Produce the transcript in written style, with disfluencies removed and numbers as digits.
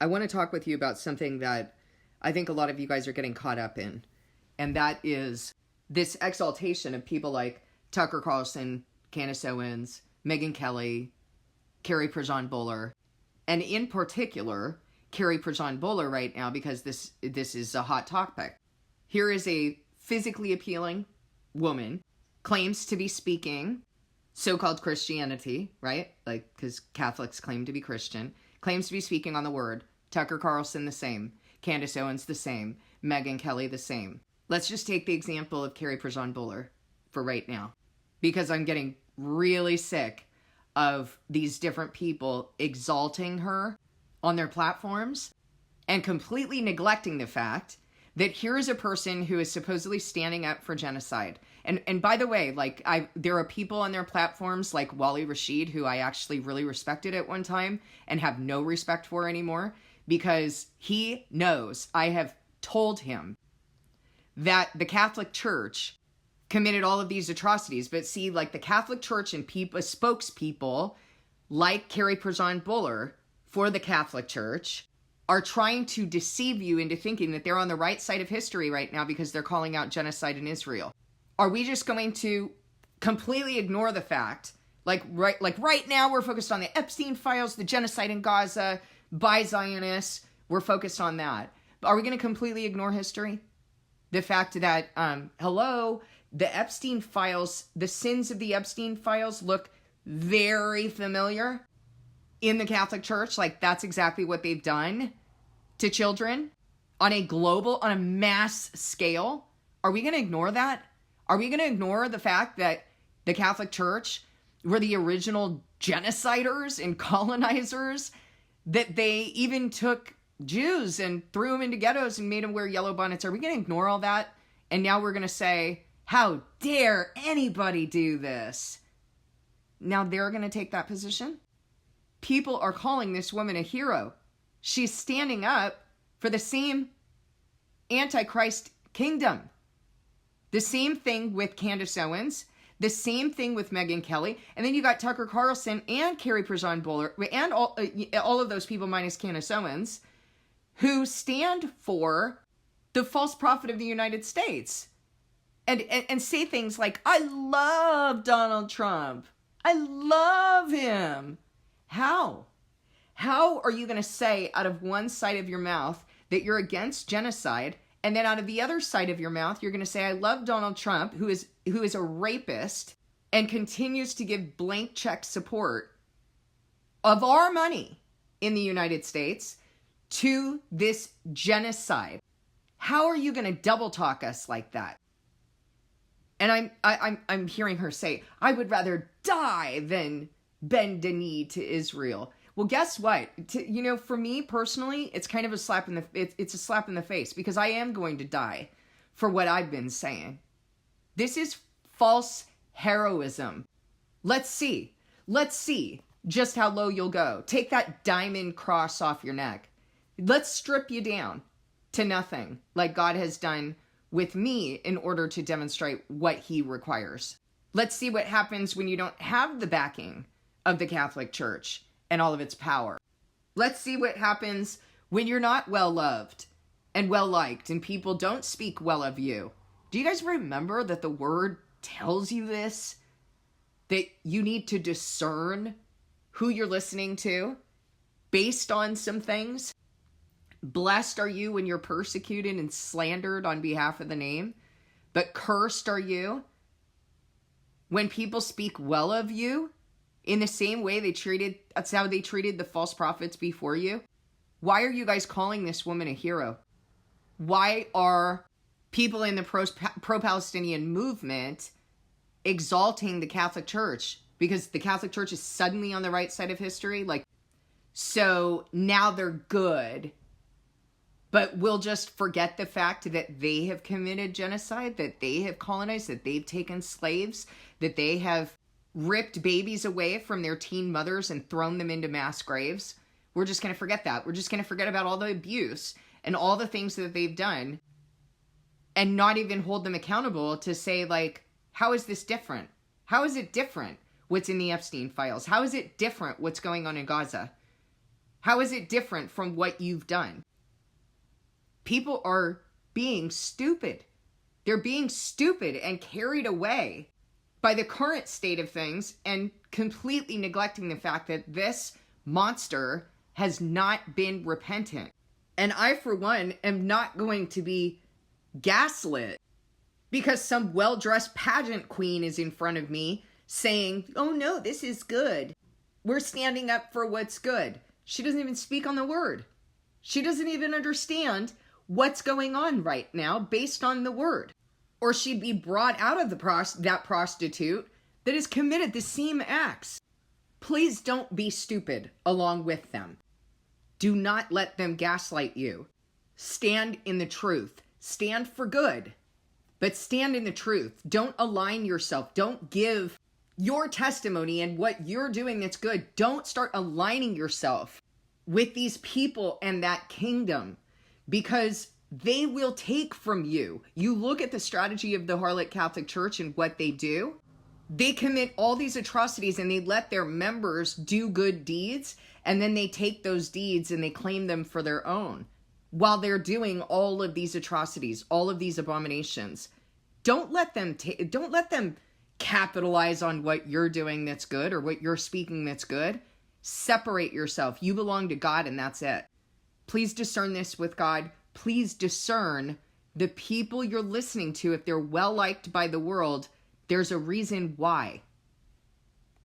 I want to talk with you about something that I think a lot of you guys are getting caught up in. And that is this exaltation of people like Tucker Carlson, Candace Owens, Megyn Kelly, Carrie Prejean Bowler, and in particular, Carrie Prejean Bowler right now, because this is a hot topic. Here is a physically appealing woman, claims to be speaking so-called Christianity, right? Like, because Catholics claim to be Christian, claims to be speaking on the word. Tucker Carlson the same. Candace Owens the same. Megyn Kelly the same. Let's just take the example of Carrie Prejean Bowler for right now, because I'm getting really sick of these different people exalting her on their platforms and completely neglecting the fact that here is a person who is supposedly standing up for genocide. And by the way, like, there are people on their platforms like Wally Rashid, who I actually really respected at one time and have no respect for anymore, because he knows, I have told him, that the Catholic Church committed all of these atrocities. But see, like, the Catholic Church and spokespeople like Carrie Prejean Bowler for the Catholic Church are trying to deceive you into thinking that they're on the right side of history right now because they're calling out genocide in Israel. Are we just going to completely ignore the fact, like right now we're focused on the Epstein files, the genocide in Gaza, by Zionists, we're focused on that. Are we going to completely ignore history? The fact that, the Epstein files, the sins of the Epstein files look very familiar in the Catholic Church. Like, that's exactly what they've done to children on a mass scale. Are we going to ignore that? Are we going to ignore the fact that the Catholic Church were the original genociders and colonizers, that they even took Jews and threw them into ghettos and made them wear yellow bonnets? Are we going to ignore all that? And now we're going to say, how dare anybody do this? Now they're going to take that position? People are calling this woman a hero. She's standing up for the same Antichrist kingdom. The same thing with Candace Owens. The same thing with Megyn Kelly. And then you got Tucker Carlson and Carrie Prejean Bowler and all of those people minus Candace Owens, who stand for the false prophet of the United States. And say things like, I love Donald Trump. I love him. How? How are you going to say out of one side of your mouth that you're against genocide, and then out of the other side of your mouth, you're going to say, I love Donald Trump, who is a rapist and continues to give blank check support of our money in the United States to this genocide? How are you going to double talk us like that? And I'm hearing her say, I would rather die than bend a knee to Israel. Well, guess what? For me personally, it's kind of a slap in the face, because I am going to die for what I've been saying. This is false heroism. Let's see just how low you'll go. Take that diamond cross off your neck. Let's strip you down to nothing, like God has done with me in order to demonstrate what he requires. Let's see what happens when you don't have the backing of the Catholic Church and all of its power. Let's see what happens when you're not well loved and well liked and people don't speak well of you. Do you guys remember that the word tells you this? That you need to discern who you're listening to based on some things? Blessed are you when you're persecuted and slandered on behalf of the name, but cursed are you when people speak well of you in the same way that's how they treated the false prophets before you. Why are you guys calling this woman a hero? Why are people in the pro-Palestinian movement exalting the Catholic Church? Because the Catholic Church is suddenly on the right side of history? Like, so now they're good. But we'll just forget the fact that they have committed genocide, that they have colonized, that they've taken slaves, that they have ripped babies away from their teen mothers and thrown them into mass graves. We're just going to forget that. We're just going to forget about all the abuse and all the things that they've done and not even hold them accountable to say, like, how is this different? How is it different what's in the Epstein files? How is it different what's going on in Gaza? How is it different from what you've done? People are being stupid. They're being stupid and carried away by the current state of things and completely neglecting the fact that this monster has not been repentant. And I, for one, am not going to be gaslit because some well-dressed pageant queen is in front of me saying, oh no, this is good. We're standing up for what's good. She doesn't even speak on the word. She doesn't even understand what's going on right now based on the word. Or she'd be brought out of that prostitute that has committed the same acts. Please don't be stupid along with them. Do not let them gaslight you. Stand in the truth. Stand for good, but stand in the truth. Don't align yourself. Don't give your testimony and what you're doing that's good. Don't start aligning yourself with these people and that kingdom, because they will take from you. You look at the strategy of the harlot Catholic Church and what they do. They commit all these atrocities and they let their members do good deeds, and then they take those deeds and they claim them for their own while they're doing all of these atrocities, all of these abominations. Don't let them capitalize on what you're doing that's good or what you're speaking that's good. Separate yourself. You belong to God, and that's it. Please discern this with God. Please discern the people you're listening to. If they're well liked by the world, there's a reason why.